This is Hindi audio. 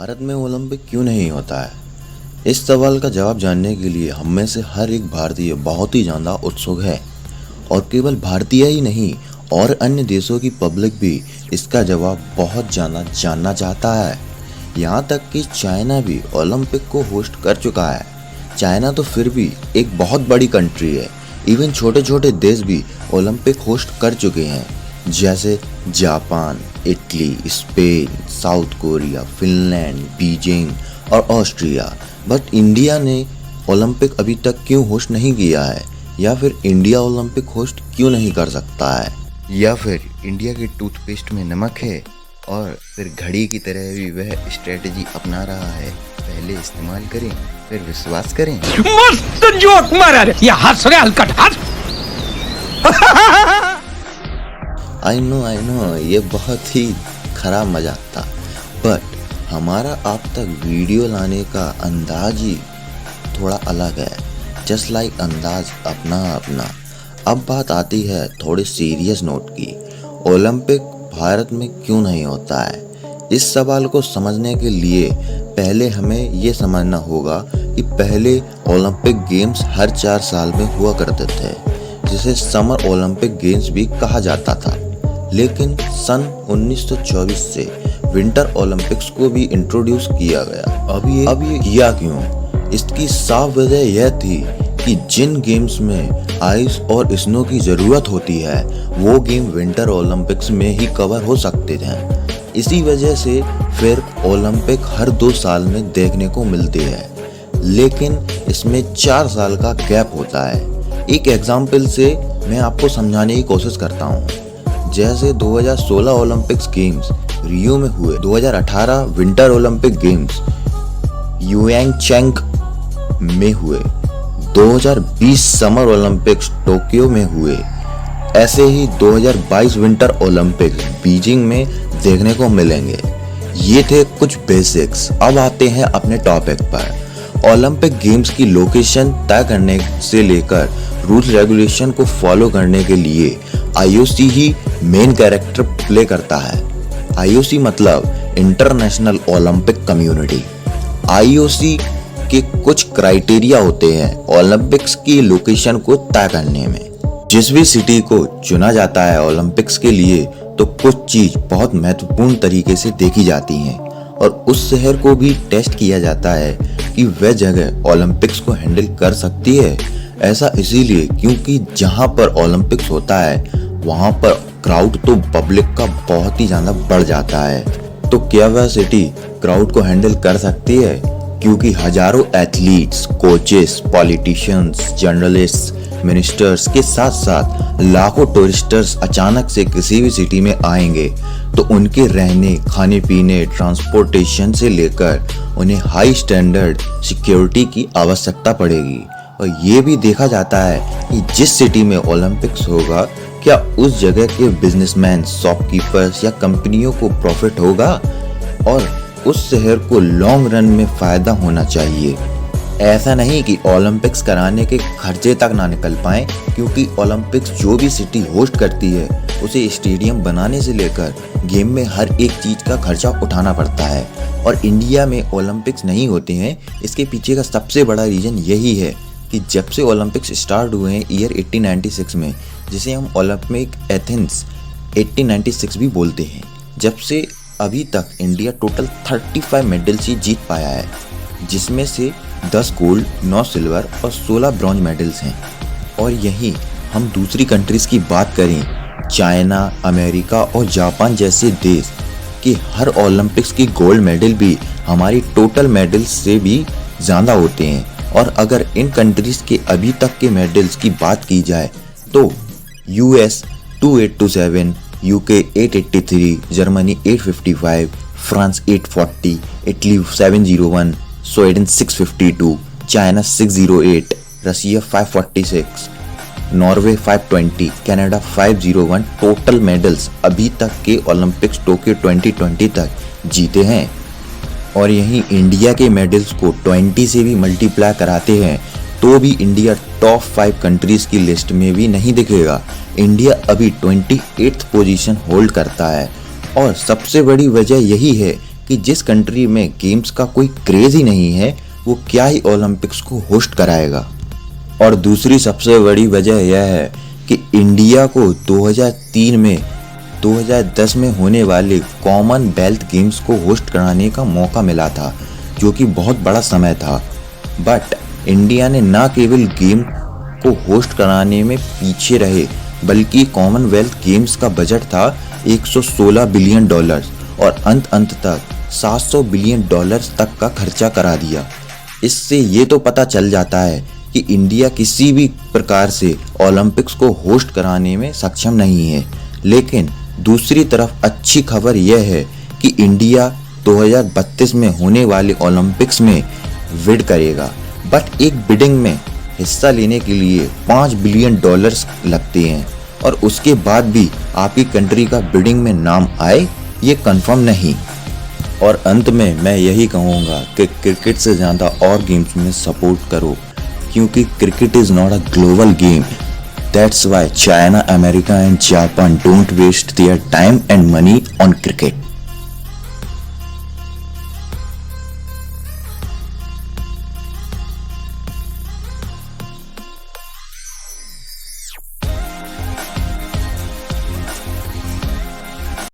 भारत में ओलंपिक क्यों नहीं होता है? इस सवाल का जवाब जानने के लिए हम में से हर एक भारतीय बहुत ही ज़्यादा उत्सुक है और केवल भारतीय ही नहीं और अन्य देशों की पब्लिक भी इसका जवाब बहुत ज़्यादा जानना चाहता है। यहाँ तक कि चाइना भी ओलंपिक को होस्ट कर चुका है। चाइना तो फिर भी एक बहुत बड़ी कंट्री है। इवन छोटे छोटे देश भी ओलंपिक होस्ट कर चुके हैं, जैसे Japan, Italy, Spain, south Korea, Finland, Beijing और ऑस्ट्रिया। बट इंडिया ने ओलंपिक अभी तक क्यों होस्ट नहीं किया है? या फिर इंडिया ओलंपिक होस्ट क्यों नहीं कर सकता है? या फिर इंडिया की टूथपेस्ट में नमक है और फिर घड़ी की तरह भी वह स्ट्रेटजी अपना रहा है, पहले इस्तेमाल करें फिर विश्वास करें। मस्त जोक मारा रे, ये हंस रहे हलकट हंस। आई नो ये बहुत ही खराब मजाक था, बट हमारा आप तक वीडियो लाने का अंदाज ही थोड़ा अलग है। जस्ट लाइक अंदाज अपना अपना। अब बात आती है थोड़ी सीरियस नोट की। ओलंपिक भारत में क्यों नहीं होता है? इस सवाल को समझने के लिए पहले हमें ये समझना होगा कि पहले ओलंपिक गेम्स हर 4 साल में हुआ करते थे, जिसे समर ओलंपिक गेम्स भी कहा जाता था। लेकिन सन 1924 से विंटर ओलंपिक्स को भी इंट्रोड्यूस किया गया। अब ये किया क्यों? इसकी साफ वजह यह थी कि जिन गेम्स में आइस और स्नो की जरूरत होती है वो गेम विंटर ओलंपिक्स में ही कवर हो सकते थे। इसी वजह से फिर ओलंपिक हर 2 साल में देखने को मिलते हैं, लेकिन इसमें 4 साल का गैप होता है। एक एग्जाम्पल से मैं आपको समझाने की कोशिश करता हूँ। जैसे 2016 ओलंपिक्स गेम्स रियो में हुए, 2018 विंटर ओलंपिक गेम्स युएंगचैंग में हुए, 2020 समर ओलंपिक्स टोक्यो में हुए, ऐसे ही 2022 विंटर ओलंपिक्स बीजिंग में देखने को मिलेंगे। ये थे कुछ बेसिक्स। अब आते हैं अपने टॉपिक पर। ओलंपिक गेम्स की लोकेशन तय करने से लेकर रूल्स रेगुलेशन को फॉलो करने के लिए आईओसी ही मेन कैरेक्टर प्ले करता है। आईओसी मतलब इंटरनेशनल ओलंपिक कम्युनिटी। आईओसी के कुछ क्राइटेरिया होते हैं ओलंपिक्स की लोकेशन को तय करने में। जिस भी सिटी को चुना जाता है ओलंपिक्स के लिए, तो कुछ चीज बहुत महत्वपूर्ण तरीके से देखी जाती हैं और उस शहर को भी टेस्ट किया जाता है कि वह जगह ओलंपिक्स को हैंडल कर सकती है। ऐसा इसीलिए क्योंकि जहां पर ओलंपिक्स होता है वहां पर क्राउड तो पब्लिक का बहुत ही ज्यादा बढ़ जाता है। तो क्या वह सिटी क्राउड को हैंडल कर सकती है? क्योंकि हजारों athletes, coaches, politicians, journalists, ministers के साथ साथ लाखों टूरिस्टर्स अचानक से किसी भी सिटी में आएंगे, तो उनके रहने, खाने पीने, ट्रांसपोर्टेशन से लेकर उन्हें हाई स्टैंडर्ड सिक्योरिटी की आवश्यकता पड़ेगी। और ये भी देखा जाता है कि जिस सिटी में ओलंपिक्स होगा, क्या उस जगह के बिजनेसमैन, शॉपकीपर्स या कंपनियों को प्रॉफिट होगा और उस शहर को लॉन्ग रन में फायदा होना चाहिए। ऐसा नहीं कि ओलंपिक्स कराने के खर्चे तक ना निकल पाए, क्योंकि ओलंपिक्स जो भी सिटी होस्ट करती है उसे स्टेडियम बनाने से लेकर गेम में हर एक चीज का खर्चा उठाना पड़ता है। और इंडिया में ओलंपिक्स नहीं होते हैं, इसके पीछे का सबसे बड़ा रीजन यही है कि जब से ओलंपिक्स स्टार्ट हुए हैं ईयर 1896 में, जिसे हम ओलंपिक एथेंस 1896 भी बोलते हैं, जब से अभी तक इंडिया टोटल 35 मेडल्स ही जीत पाया है, जिसमें से 10 गोल्ड, 9 सिल्वर और 16 ब्रॉन्ज मेडल्स हैं। और यही हम दूसरी कंट्रीज की बात करें, चाइना, अमेरिका और जापान जैसे देश कि हर ओलंपिक्स की गोल्ड मेडल भी हमारी टोटल मेडल्स से भी ज़्यादा होते हैं। और अगर इन कंट्रीज के अभी तक के मेडल्स की बात की जाए तो US 2827, UK 883, Germany 855, France 840, Italy 701, Sweden 652, China 608, रसिया 546, नॉर्वे 520, कनाडा 501 टोटल मेडल्स अभी तक के ओलंपिक्स टोक्यो 2020 तक जीते हैं। और यहीं इंडिया के मेडल्स को 20 से भी मल्टीप्लाई कराते हैं तो भी इंडिया टॉप 5 कंट्रीज की लिस्ट में भी नहीं दिखेगा। इंडिया अभी 28th पोजीशन होल्ड करता है और सबसे बड़ी वजह यही है कि जिस कंट्री में गेम्स का कोई क्रेज ही नहीं है वो क्या ही ओलंपिक्स को होस्ट कराएगा। और दूसरी सबसे बड़ी वजह यह है कि इंडिया को 2003 में 2010 में होने वाले कॉमनवेल्थ गेम्स को होस्ट कराने का मौका मिला था, जो कि बहुत बड़ा समय था। बट इंडिया ने न केवल गेम को होस्ट कराने में पीछे रहे, बल्कि कॉमनवेल्थ गेम्स का बजट था $116 बिलियन और अंत तक $700 बिलियन तक का खर्चा करा दिया। इससे ये तो पता चल जाता है कि इंडिया किसी भी प्रकार से ओलंपिक्स को होस्ट कराने में सक्षम नहीं है। लेकिन दूसरी तरफ अच्छी खबर यह है कि इंडिया 2032 में होने वाले ओलंपिक्स में बिड करेगा। बट एक बिडिंग में हिस्सा लेने के लिए $5 बिलियन लगते हैं और उसके बाद भी आपकी कंट्री का बिडिंग में नाम आए ये कंफर्म नहीं। और अंत में मैं यही कहूँगा कि क्रिकेट से ज़्यादा और गेम्स में सपोर्ट करो, क्योंकि cricket is not a global game. That's why China, America and Japan don't waste their time and money on cricket.